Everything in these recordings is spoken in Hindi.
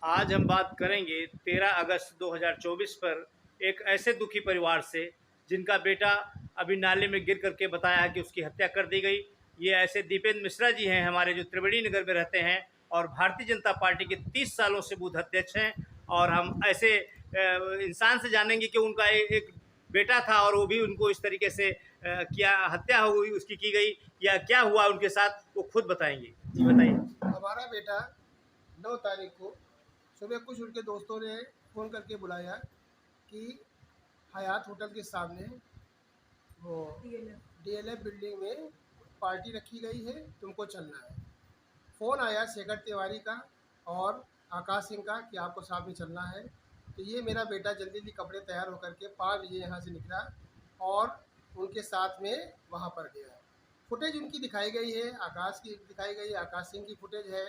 आज हम बात करेंगे 13 अगस्त 2024 पर एक ऐसे दुखी परिवार से जिनका बेटा अभी नाले में गिर करके बताया है कि उसकी हत्या कर दी गई। ये ऐसे दीपेंद्र मिश्रा जी हैं हमारे, जो त्रिवेणी नगर में रहते हैं और भारतीय जनता पार्टी के 30 सालों से बूथ अध्यक्ष हैं। और हम ऐसे इंसान से जानेंगे कि उनका एक बेटा था और वो भी उनको इस तरीके से क्या हत्या हुई उसकी की गई या क्या हुआ उनके साथ, वो खुद बताएंगे। जी बताइए। हमारा बेटा 9 तारीख को सुबह कुछ उनके दोस्तों ने फ़ोन करके बुलाया कि हयात होटल के सामने वो डीएलएफ बिल्डिंग में पार्टी रखी गई है, तुमको चलना है। फ़ोन आया शेखर तिवारी का और आकाश सिंह का कि आपको साथ में चलना है। तो ये मेरा बेटा जल्दी जल्दी कपड़े तैयार होकर के 5 बजे यहाँ से निकला और उनके साथ में वहाँ पर गया। फुटेज उनकी दिखाई गई है, आकाश की दिखाई गई, आकाश सिंह की फुटेज है,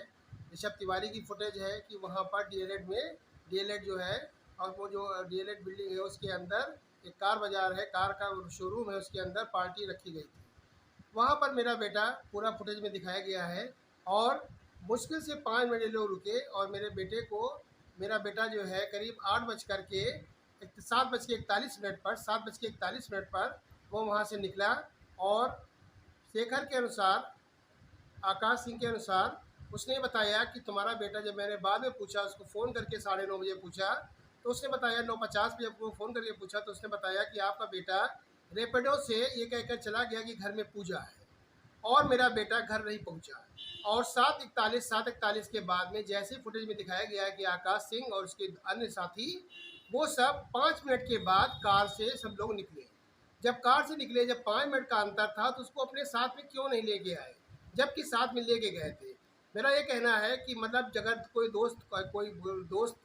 ऋषभ तिवारी की फुटेज है कि वहाँ पर डीएलएड जो है और वो जो डीएलएड बिल्डिंग है उसके अंदर एक कार बाज़ार है, कार का शोरूम है, उसके अंदर पार्टी रखी गई थी। वहाँ पर मेरा बेटा पूरा फुटेज में दिखाया गया है और मुश्किल से 5 मिनट लोग रुके और मेरे बेटे को, मेरा बेटा जो है करीब 7 बज के 41 मिनट पर वो वहाँ से निकला। और शेखर के अनुसार, आकाश सिंह के अनुसार, उसने बताया कि तुम्हारा बेटा, जब मैंने बाद में पूछा उसको फ़ोन करके 9:30 बजे पूछा तो उसने बताया, 9:50 पे जब वो फ़ोन करके पूछा तो उसने बताया कि आपका बेटा रैपिडो से ये कहकर चला गया कि घर में पूजा है और मेरा बेटा घर नहीं पहुंचा। और 7:41 के बाद में जैसे फुटेज में दिखाया गया है कि आकाश सिंह और उसके अन्य साथी वो सब 5 मिनट के बाद कार से सब लोग निकले। जब कार से निकले, जब 5 मिनट का अंतर था तो उसको अपने साथ में क्यों नहीं लेके आए, जबकि साथ में लेके गए थे। मेरा ये कहना है कि मतलब अगर कोई दोस्त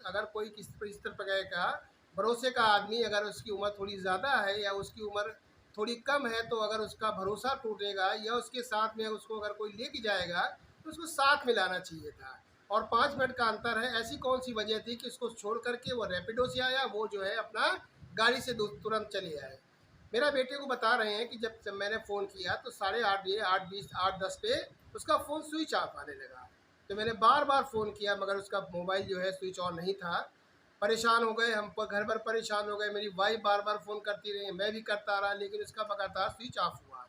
अगर कोई इस तरह का भरोसे का आदमी, अगर उसकी उम्र थोड़ी ज़्यादा है या उसकी उम्र थोड़ी कम है, तो अगर उसका भरोसा टूटेगा या उसके साथ में उसको अगर कोई लेके जाएगा तो उसको साथ में लाना चाहिए था। और 5 मिनट का अंतर है, ऐसी कौन सी वजह थी कि उसको छोड़ करके वो रैपिडो से आया, वो जो है अपना गाड़ी से तुरंत चले आए। मेरा बेटे को बता रहे हैं कि जब मैंने फ़ोन किया तो 8:30 बजे, 8:20, 8:10 पे उसका फ़ोन स्विच ऑफ आने लगा। तो मैंने बार बार फ़ोन किया मगर उसका मोबाइल जो है स्विच ऑन नहीं था। परेशान हो गए हम, घर पर परेशान हो गए, मेरी वाइफ बार बार फ़ोन करती रही, मैं भी करता रहा, लेकिन उसका लगातार स्विच ऑफ हुआ।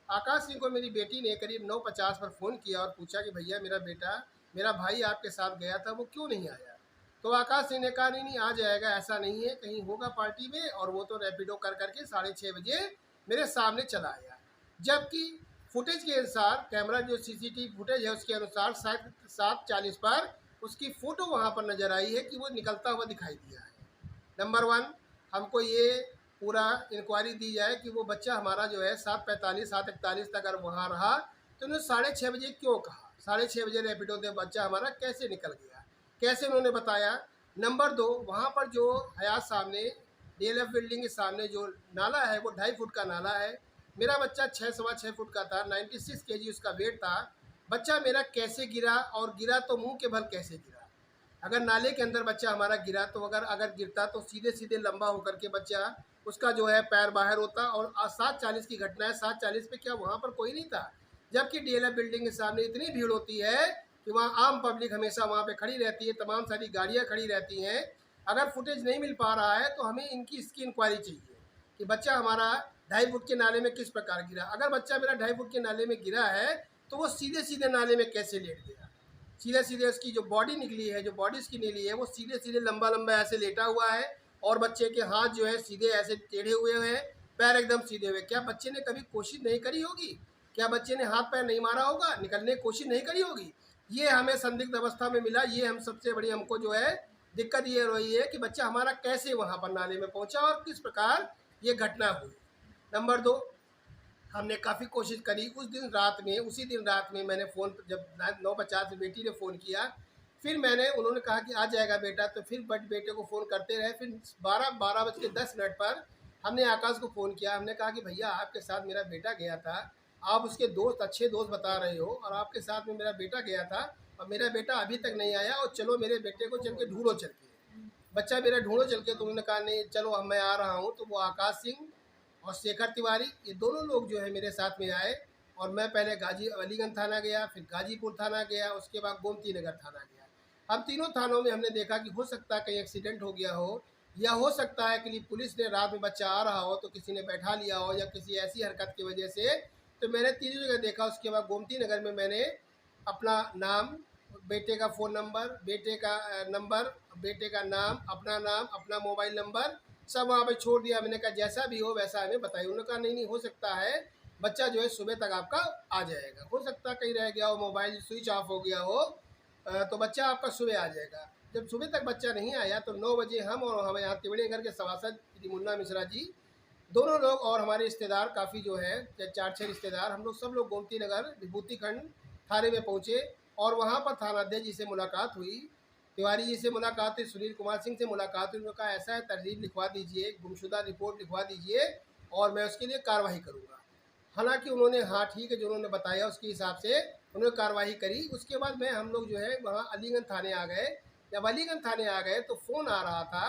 आकाश सिंह को मेरी बेटी ने करीब 9:50 पर फ़ोन किया और पूछा कि भैया मेरा भाई आपके साथ गया था, वो क्यों नहीं आया। तो आकाश सिंह ने कहा, नहीं नहीं आ जाएगा, ऐसा नहीं है, कहीं होगा पार्टी में, और वो तो रैपिडो कर करके 6:30 बजे मेरे सामने चला आया। जबकि फुटेज के अनुसार, कैमरा जो सीसीटीवी फुटेज है उसके अनुसार 7:40 पर उसकी फ़ोटो वहाँ पर नज़र आई है कि वो निकलता हुआ दिखाई दिया है। नंबर 1, हमको ये पूरा इंक्वायरी दी जाए कि वो बच्चा हमारा जो है 7:45, 7:41 तक अगर वहाँ रहा तो उन्होंने 6:30 बजे क्यों कहा, 6:30 बजे रैपिडो से बच्चा हमारा कैसे निकल गया, कैसे उन्होंने बताया। नंबर 2, वहाँ पर जो हयात सामने डीएलएफ बिल्डिंग के सामने जो नाला है वो 2.5 फुट का नाला है। मेरा बच्चा 6 सवा 6 फुट का था, 96 केजी उसका वेट था। बच्चा मेरा कैसे गिरा, और गिरा तो मुंह के बल कैसे गिरा। अगर नाले के अंदर बच्चा हमारा गिरा तो अगर गिरता तो सीधे सीधे लंबा होकर के बच्चा, उसका जो है पैर बाहर होता। और 7:40 की घटना है, 7:40 पे क्या वहाँ पर कोई नहीं था, जबकि डीएलएफ बिल्डिंग के सामने इतनी भीड़ होती है कि वहाँ आम पब्लिक हमेशा वहाँ पे खड़ी रहती है, तमाम सारी गाड़ियाँ खड़ी रहती हैं। अगर फुटेज नहीं मिल पा रहा है तो हमें इसकी इंक्वायरी चाहिए कि बच्चा हमारा 2.5 फुट के नाले में किस प्रकार गिरा। अगर बच्चा मेरा 2.5 फुट के नाले में गिरा है तो वो सीधे सीधे नाले में कैसे लेट गया। सीधे सीधे उसकी जो बॉडी निकली है, जो बॉडी उसकी निकली है, वो सीधे सीधे लंबा लंबा ऐसे लेटा हुआ है और बच्चे के हाथ जो है सीधे ऐसे टेढ़े हुए हैं, पैर एकदम सीधे हुए। क्या बच्चे ने कभी कोशिश नहीं करी होगी, क्या बच्चे ने हाथ पैर नहीं मारा होगा, निकलने की कोशिश नहीं करी होगी। ये हमें संदिग्ध अवस्था में मिला। ये हम सबसे बड़ी हमको जो है दिक्कत ये रही है कि बच्चा हमारा कैसे वहाँ पर नाले में पहुँचा और किस प्रकार ये घटना हुई। नंबर 2, हमने काफ़ी कोशिश करी उस दिन रात में, उसी दिन रात में मैंने फ़ोन, जब 9:50 में बेटी ने फ़ोन किया, फिर उन्होंने कहा कि आ जाएगा बेटा, तो फिर बेटे को फ़ोन करते रहे। फिर 12:10 पर हमने आकाश को फ़ोन किया। हमने कहा कि भैया आपके साथ मेरा बेटा गया था, आप उसके दोस्त, अच्छे दोस्त बता रहे हो, और आपके साथ में मेरा बेटा गया था और मेरा बेटा अभी तक नहीं आया, और चलो मेरे बेटे को चल के ढूंढो, चल के बच्चा मेरा ढूंढो चल के। तो उन्होंने कहा नहीं चलो हम, मैं आ रहा हूँ। तो वो आकाश सिंह और शेखर तिवारी, ये दोनों लोग जो है मेरे साथ में आए और मैं पहले अलीगंज थाना गया, फिर गाजीपुर थाना गया, उसके बाद गोमती नगर थाना गया। हम तीनों थानों में हमने देखा कि हो सकता है कहीं एक्सीडेंट हो गया हो, या हो सकता है कि पुलिस ने रात में बच्चा आ रहा हो तो किसी ने बैठा लिया हो, या किसी ऐसी हरकत की वजह से। तो मैंने तीनों जगह देखा। उसके बाद गोमती नगर में मैंने अपना नाम, बेटे का फ़ोन नंबर, बेटे का नंबर, बेटे का नाम, अपना मोबाइल नंबर सब वहाँ पे छोड़ दिया। मैंने कहा जैसा भी हो वैसा हमें बताइए। उन्होंने कहा नहीं नहीं, हो सकता है बच्चा जो है सुबह तक आपका आ जाएगा, हो सकता है कहीं रह गया हो, मोबाइल स्विच ऑफ हो गया हो, तो बच्चा आपका सुबह आ जाएगा। जब सुबह तक बच्चा नहीं आया तो 9 बजे हम और हमें यहाँ तिवड़े घर के सभासद श्री मुन्ना मिश्रा जी, दोनों लोग और हमारे रिश्तेदार काफ़ी जो है 4-6 रिश्तेदार, हम लोग सब लोग गोमती नगर विभूति खंड थाने में पहुँचे और वहाँ पर थानाध्यक्ष जी से मुलाकात हुई, तिवारी जी से मुलाकात हुई, सुनील कुमार सिंह से मुलाकात हुई। उन्होंने कहा ऐसा है, तहरीर लिखवा दीजिए, गुमशुदा रिपोर्ट लिखवा दीजिए और मैं उसके लिए कार्रवाई करूँगा। हालांकि उन्होंने हाँ ठीक है, जो उन्होंने बताया उसके हिसाब से उन्होंने कार्रवाई करी। उसके बाद में हम लोग जो है वहाँ अलीगंज थाने आ गए। जब अलीगंज थाने आ गए तो फ़ोन आ रहा था,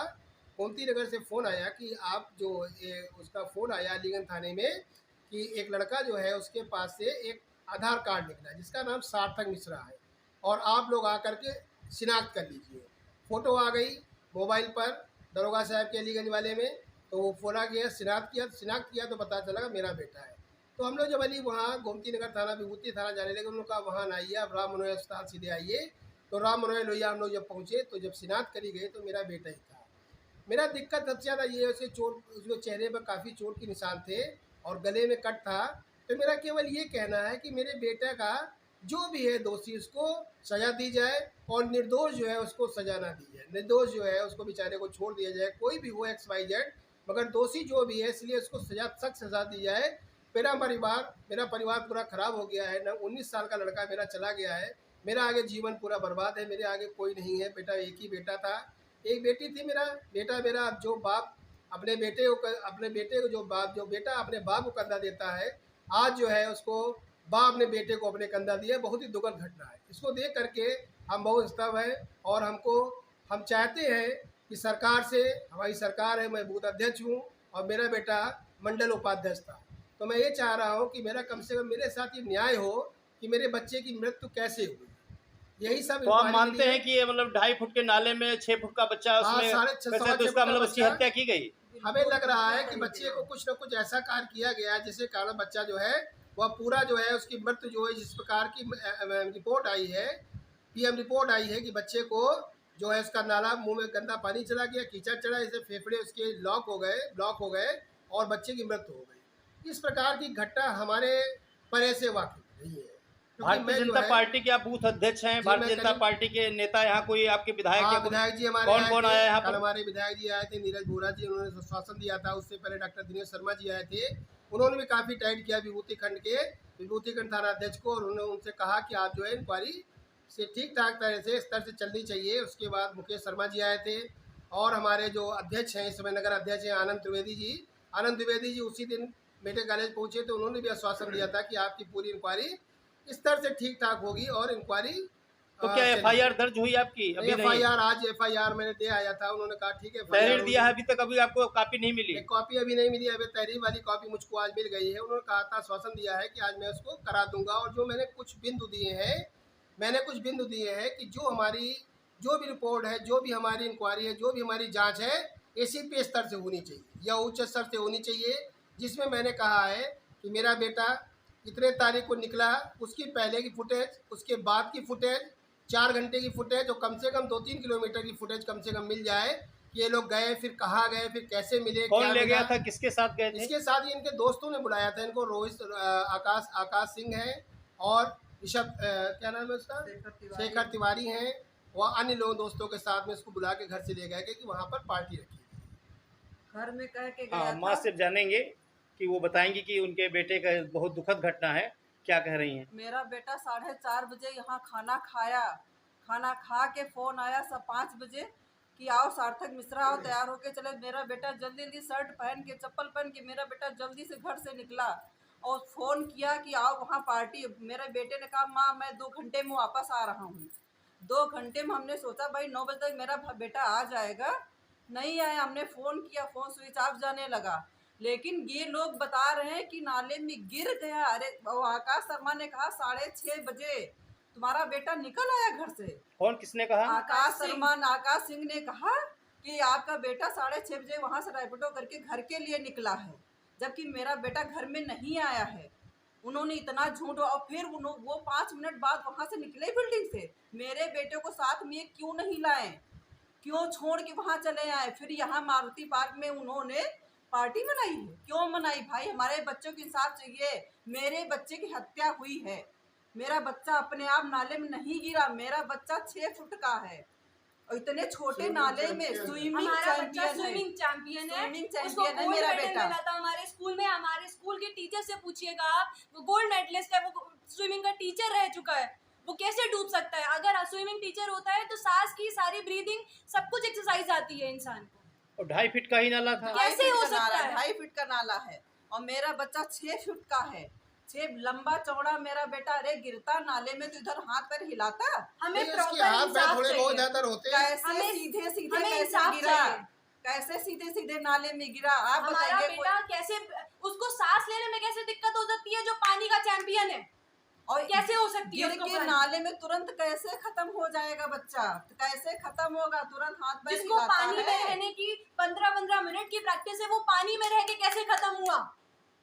गोमती नगर से फ़ोन आया कि आप जो उसका फ़ोन आया अलीगंज थाने में कि एक लड़का जो है उसके पास से एक आधार कार्ड निकला जिसका नाम सार्थक मिश्रा है और आप लोग आकर के शिनाख्त कर लीजिए। फ़ोटो आ गई मोबाइल पर दरोगा साहब के अलीगंज वाले में, तो वो फ़ोन आ गया, शिनाख्त किया तो पता चला मेरा बेटा है। तो हम लोग जब अली वहाँ गोमती नगर थाना विभूति थाना जाने लगे, उन्होंने कहा वहाँ ना आइए, आप राम मनोहर अस्पताल सीधे आइए। तो राम मनोहर लोहिया हम लोग जब पहुँचे तो जब शिनाख्त करी गई तो मेरा बेटा ही था। मेरा दिक्कत सबसे ज़्यादा ये है, उसके चोट, उसके चेहरे पर काफ़ी चोट के निशान थे और गले में कट था। तो मेरा केवल ये कहना है कि मेरे बेटे का जो भी है दोषी उसको सज़ा दी जाए और निर्दोष जो है उसको सज़ा ना दी जाए। निर्दोष जो है उसको बेचारे को छोड़ दिया जाए, कोई भी हो XYZ, मगर दोषी जो भी है इसलिए उसको सख्त सज़ा दी जाए। मेरा परिवार पूरा ख़राब हो गया है ना, 19 साल का लड़का मेरा चला गया है, मेरा आगे जीवन पूरा बर्बाद है, मेरे आगे कोई नहीं है। बेटा एक ही बेटा था, एक बेटी थी। मेरा बेटा, मेरा जो बाप अपने बेटे को जो बेटा अपने बाप को कंधा देता है, आज जो है उसको बाप ने बेटे को अपने कंधा दिया। बहुत ही दुखद घटना है। इसको देख करके हम बहुत स्तब्ध हैं और हम चाहते हैं कि सरकार से, हमारी सरकार है, मैं बूथ अध्यक्ष हूँ और मेरा बेटा मंडल उपाध्यक्ष था, तो मैं ये चाह रहा हूँ कि मेरा कम से कम मेरे साथ ये न्याय हो कि मेरे बच्चे की मृत्यु कैसे हुई। यही सब तो आप इंक्वायरी मानते के लिए। हैं कि ये मतलब 2.5 फुट के नाले में 6 फुट का बच्चा हाँ, उसमें साढ़े छः फंसा, सवा तो 6 इसका फुट का मतलब उसकी बच्चा। हत्या की गई। हमें लग रहा है कि बच्चे को कुछ न कुछ ऐसा कार्य किया गया है जिसके कारण बच्चा जो है वह पूरा जो है उसकी मृत्यु जो है, जिस प्रकार की रिपोर्ट आई है, PM रिपोर्ट आई है कि बच्चे को जो है उसका नाला, मुंह में गंदा पानी चला गया, कीचड़ चढ़ा, इससे फेफड़े उसके ब्लॉक हो गए और बच्चे की मृत्यु हो गई। इस प्रकार की घटना हमारे परे से वाकिफ नहीं है, क्योंकि भारतीय मैं जो जनता है, पार्टी के आप बूथ अध्यक्ष हैं, जी मैं भारतीय जनता करीब, पार्टी के नेता यहाँ कोई आपके विधायक या हाँ विधायक जी हमारे कौन आए कौन थे। आया यहाँ कल पर? हमारे विधायक जी आए थे, नीरज बोरा जी, उन्होंने शासन दिया था। उससे पहले डॉक्टर दिनेश शर्मा जी आए थे, उन्होंने भी काफ़ी टाइट किया विभूति खंड थाना अध्यक्ष को, और उन्होंने उनसे कहा कि आप जो है इंक्वायरी से ठीक ठाक तरह से स्तर से चलनी चाहिए। उसके बाद मुकेश शर्मा जी आए थे और हमारे जो अध्यक्ष हैं इस समय, नगर अध्यक्ष हैं आनंद द्विवेदी जी उसी दिन मेडिकल कॉलेज पहुँचे तो उन्होंने भी आश्वासन दिया था कि आपकी पूरी इंक्वायरी स्तर से ठीक ठाक होगी और इंक्वायरी तो क्या FIR दर्ज हुई आपकी? अभी नहीं। आज FIR मैंने दे आया था। उन्होंने कहा ठीक है, तहरीर दिया है, अभी तक अभी आपको कॉपी नहीं मिली? एक कॉपी अभी नहीं मिली, अभी तहरीर वाली कॉपी मुझको आज मिल गई है। उन्होंने कहा था, आश्वासन दिया है कि आज मैं उसको करा दूंगा। और जो मैंने कुछ बिंदु दिए हैं कि जो भी रिपोर्ट है, जो भी हमारी इंक्वायरी है, जो भी हमारी जाँच है, ACP स्तर से होनी चाहिए या उच्च स्तर से होनी चाहिए, जिसमें मैंने कहा है कि मेरा बेटा इतने तारीख को निकला, उसकी पहले की फुटेज, उसके बाद की फुटेज, 4 घंटे की फुटेज और कम से कम 2-3 किलोमीटर की फुटेज कम से कम मिल जाए कि ये लोग गए, फिर कहाँ गए, फिर कैसे मिले, कौन क्या ले मिला। गया था, किसके साथ गए थे? इसके साथ ही इनके दोस्तों ने बुलाया था इनको, आकाश सिंह है और ऋषभ, क्या नाम है उसका, शेखर तिवारी हैं, वह अन्य लोग दोस्तों के साथ में इसको बुला के घर से ले गए कि वहाँ पर पार्टी रखी घर में कह के हाँ, गया माँ था। से जानेंगे कि वो बताएंगी कि उनके बेटे का बहुत दुखद घटना है, क्या कह रही हैं? मेरा बेटा 4:30 बजे यहाँ खाना खाया, खाना खा के फ़ोन आया सब 5 बजे कि आओ सार्थक मिश्रा आओ, तैयार होके चले। मेरा बेटा जल्दी जल्दी शर्ट पहन के, चप्पल पहन के मेरा बेटा जल्दी से घर से निकला और फ़ोन किया कि आओ वहाँ पार्टी। मेरे बेटे ने कहा माँ मैं 2 घंटे में वापस आ रहा हूँ। 2 घंटे में हमने सोचा भाई 9 बजे तक मेरा बेटा आ जाएगा, नहीं आया। हमने फ़ोन किया, फ़ोन स्विच ऑफ जाने लगा। लेकिन ये लोग बता रहे हैं कि नाले में गिर गया। अरे वो आकाश शर्मा ने कहा 6:30 बजे, तुम्हारा बेटा निकल आया घर से। कौन, किसने कहा? आकाश सिंह ने कहा कि आपका बेटा 6:30 बजे वहां से रैपिडो करके घर के लिए निकला है, जबकि मेरा बेटा घर में नहीं आया है। उन्होंने इतना झूठ, और फिर वो 5 मिनट बाद वहां से निकले बिल्डिंग से। मेरे बेटे को साथ में क्यों नहीं लाए, क्यों छोड़ के वहां चले आए? फिर यहाँ मारुति पार्क में उन्होंने पार्टी मनाई है। क्यों मनाई भाई? हमारे बच्चों को इंसाफ चाहिए। मेरे बच्चे की हत्या हुई है, मेरा बच्चा अपने आप नाले में नहीं गिरा, मेरा बच्चा 6 फुट का है और इतने छोटे नाले में स्विमिंग चैंपियन है, उसको गोल्ड मेडल मिला था हमारे स्कूल में। हमारे स्कूल के टीचर से पूछिएगा आप, वो गोल्ड मेडलिस्ट है, वो स्विमिंग का टीचर रह चुका है। वो कैसे डूब सकता है? अगर स्विमिंग टीचर होता है तो सांस की सारी ब्रीदिंग सब कुछ एक्सरसाइज आती है इंसान को। और 2.5 फीट का ही नाला था। कैसे हो सकता है? 2.5 फीट का नाला है और मेरा बच्चा 6 फीट का है, 6 लंबा चौड़ा मेरा बेटा। अरे गिरता नाले में तो इधर हाथ पैर हिलाता। हमें उसके प्रॉपर हाथ पैर इंसाफ थोड़े बहुत चाहिए। ज्यादा होते हैं। कैसे सीधे सीधे हमें कैसे इंसाफ गिरा, चाहिए। कैसे सीधे सीधे नाले में गिरा? आप हमारा बताइए। बेटा कैसे, उसको सांस लेने में कैसे दिक्कत हो सकती है जो पानी का चैंपियन है? और कैसे हो सकती है गिर उसको के पानी? नाले में तुरंत कैसे खत्म हो जाएगा बच्चा? कैसे खत्म होगा? तुरंत हाथ पैर जिसको हिलाता पानी में है। रहने की 15-15 मिनट की प्रैक्टिस है, वो पानी में रह के कैसे खत्म हुआ?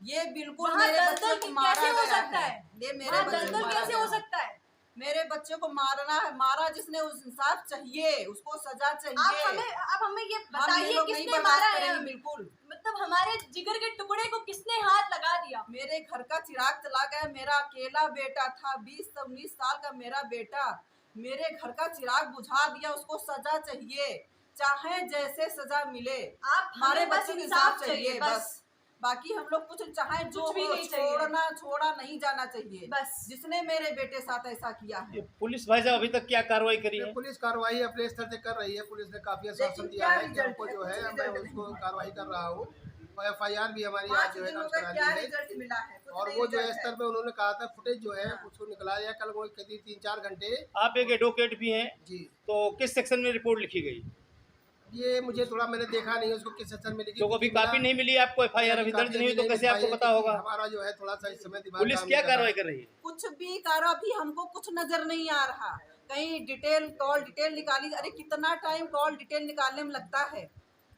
ये बिल्कुल वहाँ मेरे बच्चे दलदल को मारा कैसे हो गया सकता है? ये मेरे वहाँ बच्चे को दलदल मारा कैसे गया हो है। सकता है? मेरे बच्चे को मारना है, मारा जिसने, उस इंसाफ चाहिए, उसको सजा चाहिए। आप हमें ये हम ये बताइए लोग नहीं किसने बर्दाश्त मारा है? करेंगे बिल्कुल। मतलब हमारे जिगर के टुकड़े को किसने हाथ लगा दिया? मेरे घर का चिराग चला गया। मेरा अकेला बेटा था, 20-19 साल का मेरा बेटा, मेरे घर का चिराग बुझा दिया। उसको सजा चाहिए, चाहे जैसे सजा मिले। आप हमारे हमें बस बच्चे को इंसाफ चाहिए, बस। बाकी हम लोग कुछ चाहे जो कुछ भी हो, नहीं चाहिए। छोड़ा नहीं जाना चाहिए बस। जिसने मेरे बेटे साथ ऐसा किया है। ये पुलिस भाई साहब अभी तक क्या कार्रवाई करी है? पुलिस कार्रवाई अपने स्तर से कर रही है। पुलिस ने काफी आश्वासन लेकिन दिया क्या है कि रिजल्ट हमको है? जो है कुछ मैं रिजल्ट उसको नहीं। कार्रवाई कर रहा हूँ और FIR भी हमारी 5 आज जो है दिनों दर्ज का करा क्या दी है। रिजल्ट मिला है? कुछ और नहीं वो जो है रिजल्ट स्तर पे उन्होंने कहा था फुटेज जो है उसको निकला है कल, वो करीब 3-4 घंटे। आप एक एडवोकेट भी हैं, जी, तो किस सेक्शन में रिपोर्ट लिखी गई? ये मुझे थोड़ा मैंने देखा नहीं है उसको किस सेक्शन में लिखी। तो अभी कॉपी नहीं मिली आपको? FIR अभी दर्ज नहीं हुई तो कैसे आपको पता होगा? हमारा जो है थोड़ा सा इस समय दिमाग पुलिस काम क्या नहीं कर रहा कार्रवाई है। कर रही है? कुछ भी करो, अभी हमको कुछ नजर नहीं आ रहा। कहीं कॉल डिटेल निकाली। अरे कितना टाइम कॉल डिटेल निकालने में लगता है?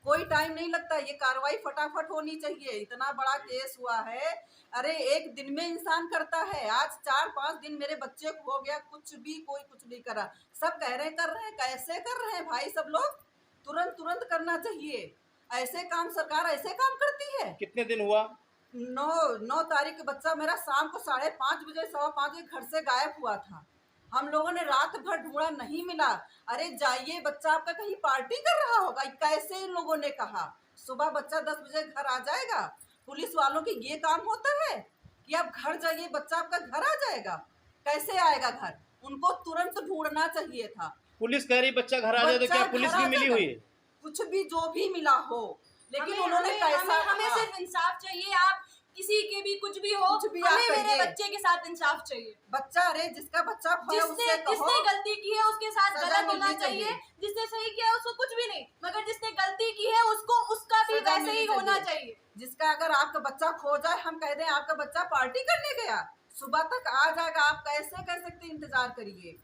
कोई टाइम नहीं लगता। ये कार्रवाई फटाफट होनी चाहिए। इतना बड़ा केस हुआ है, अरे एक दिन में इंसान करता है। आज 4-5 दिन मेरे बच्चे को हो गया, कुछ भी कोई कुछ नहीं करा। सब कह रहे कर रहे हैं, कैसे कर रहे हैं भाई? सब लोग तुरंत करना चाहिए। ऐसे काम सरकार ऐसे काम करती है? कितने दिन हुआ? 9 तारीख को बच्चा मेरा शाम को 5:30 बजे 5:15 बजे घर से गायब हुआ था। हम लोगों ने रात भर ढूंढा, नहीं मिला। अरे जाइए, बच्चा आपका कहीं पार्टी कर रहा होगा। कैसे इन लोगों ने कहा सुबह बच्चा 10 बजे घर आ जाएगा? पुलिस वालों की ये काम होता है कि आप घर जाइए, बच्चा आपका घर आ जाएगा? कैसे आएगा घर? उनको तुरंत ढूंढना चाहिए था। पुलिस कह रही बच्चा घर आ जाए, तो बच्चा क्या पुलिस घर भी आ मिली जाएगा। हुई है? कुछ भी जो भी मिला हो, लेकिन हमें उन्होंने कैसा हमें कहा? सिर्फ इंसाफ चाहिए। आप किसी के भी कुछ भी हो, कुछ भी आप हमें मेरे कहिए। बच्चे के साथ इंसाफ चाहिए। बच्चा, अरे जिसका बच्चा खोया उससे कहो। जिसने गलती की है उसके साथ सजा गलत होना मिलनी चाहिए। चाहिए। जिसने सही किया है उसको कुछ भी नहीं, मगर जिसने गलती की है उसको उसका भी सजा वैसे ही मिलनी होना चाहिए। चाहिए। जिसका अगर आपका बच्चा खो जाए, हम कह दें आपका बच्चा पार्टी करने गया, सुबह तक आ जाएगा, आप कैसे कह सकते इंतजार करिए?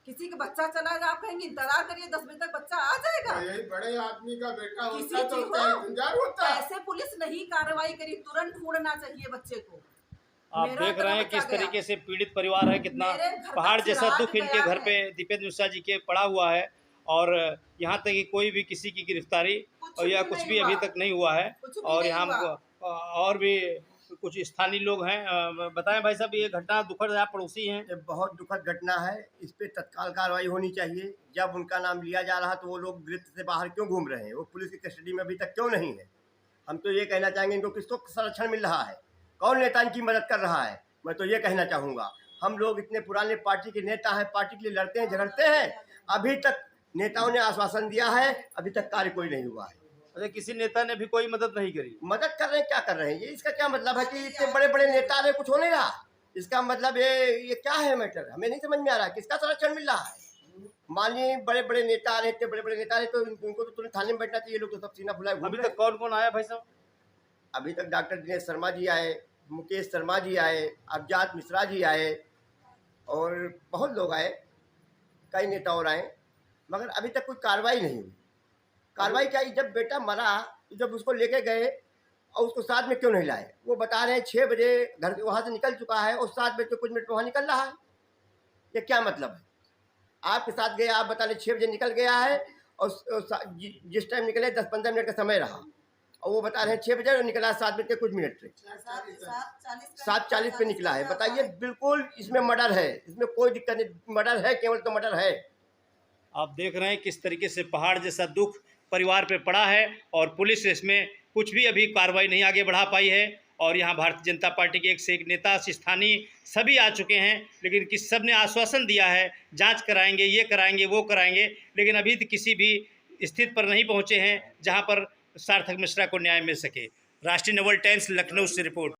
किसी का बच्चा चला जाए, आप कहेंगे इंतजार करिए, 10 बजे तक बच्चा आ जाएगा? यही बड़े आदमी का बेटा किसी होता तो चीज क्या हो, इंतजार होता? ऐसे पुलिस नहीं कार्रवाई करी। तुरंत ढूंढना चाहिए बच्चे को। आप मेरा देख रहे हैं बच्चा किस गया। तरीके से पीड़ित परिवार है, कितना मेरे घर का पहाड़ जैसा चिराग दुख इनके गया घर है। पे दीपेंद्र मिश्रा जी के पड़ा हुआ है। और यहाँ तक कि कोई भी किसी की गिरफ्तारी और या कुछ नहीं भी अभी हुआ। तक नहीं हुआ है। कुछ भी और नहीं यहाँ हुआ। और भी कुछ स्थानीय लोग हैं। बताएं भाई साहब, ये घटना दुखद है, आप पड़ोसी हैं। ये बहुत दुखद घटना है। इस पे तत्काल कार्रवाई होनी चाहिए। जब उनका नाम लिया जा रहा तो वो लोग गिरफ्त से बाहर क्यों घूम रहे हैं? वो पुलिस की कस्टडी में अभी तक क्यों नहीं है? हम तो ये कहना चाहेंगे इनको किसको संरक्षण मिल रहा है? कौन नेता इनकी मदद कर रहा है? मैं तो ये कहना चाहूँगा, हम लोग इतने पुराने पार्टी के नेता हैं, पार्टी के लिए लड़ते हैं झगड़ते हैं, अभी तक नेताओं ने आश्वासन दिया है, अभी तक कार्य कोई नहीं हुआ है। अरे किसी नेता ने भी कोई मदद नहीं करी। मदद कर रहे हैं, क्या कर रहे हैं? ये इसका क्या मतलब है कि इतने बड़े बड़े नेता रहे कुछ हो नहीं रहा? इसका मतलब ये क्या है मैटर? हमें नहीं समझ में आ रहा किसका संरक्षण मिल रहा है। मानिए बड़े बड़े नेता रहे, इतने बड़े बड़े नेता रहे, तो इनको तो तुरंत थाने में बैठना चाहिए। लोग तो सब सीना फुलाए घूम अभी रहे तक कौन कौन आया भाई साहब? अभी तक डॉक्टर दिनेश शर्मा जी आए, मुकेश शर्मा जी आए, अवजात मिश्रा जी आए, और बहुत लोग आए, कई नेता और आए, मगर अभी तक कोई कार्रवाई नहीं हुई। कार्रवाई क्या, जब बेटा मरा, जब उसको लेके गए और उसको साथ में क्यों नहीं लाए? वो बता रहे हैं 6 बजे घर वहाँ से निकल चुका है और 7 बज के कुछ मिनट में वहाँ निकल रहा है। ये क्या मतलब है? आपके साथ गया, आप बता रहे 6 बजे निकल गया है और जिस टाइम निकले 10-15 मिनट का समय रहा, और वो बता रहे हैं 6 बजे और निकला 7 बज के कुछ मिनट पे, 7:40 पे निकला है। बताइए, बिल्कुल इसमें मर्डर है, इसमें कोई दिक्कत नहीं, मर्डर है, केवल तो मर्डर है। आप देख रहे हैं किस तरीके से पहाड़ जैसा दुख परिवार पे पड़ा है और पुलिस इसमें कुछ भी अभी कार्रवाई नहीं आगे बढ़ा पाई है। और यहाँ भारतीय जनता पार्टी के एक से एक नेता, स्थानीय सभी आ चुके हैं, लेकिन किस सब ने आश्वासन दिया है जांच कराएंगे, ये कराएंगे, वो कराएंगे, लेकिन अभी किसी भी स्थिति पर नहीं पहुँचे हैं जहाँ पर सार्थक मिश्रा को न्याय मिल सके। राष्ट्रीय नवल टाइम्स लखनऊ से रिपोर्ट।